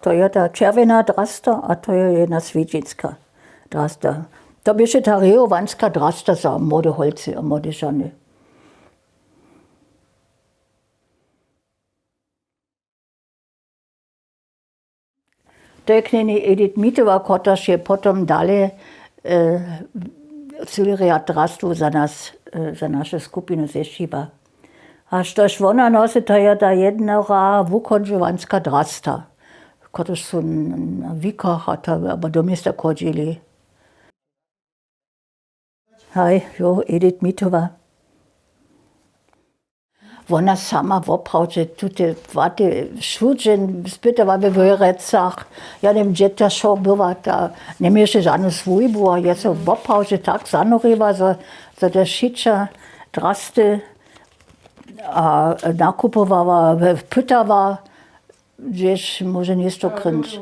To je ta červená drasta a to je jedna svědčická drasta. To by se ta rejovanská drasta za młode holce a młode ženy. To je knjeni Edith Mitova, kotaž je potom dalej celý drastu za nas, za našu skupinu zešíva. A štož ona nosi, to je ta jedna wukonžovanská drasta, kotaž sú na vikach, aber do miesta chodili. Jo, Edith Mitova. Ona sama woprawdźe tute wate šuđen, spytała we Wojrecach. Ja nem gdzie ta show była, ta nie mieliście żadną swójbu, a ja so woprawdźe tak zanorywa, za te šitša drasty, a nakupowała, pytała, gdzieś może nie sto kręć.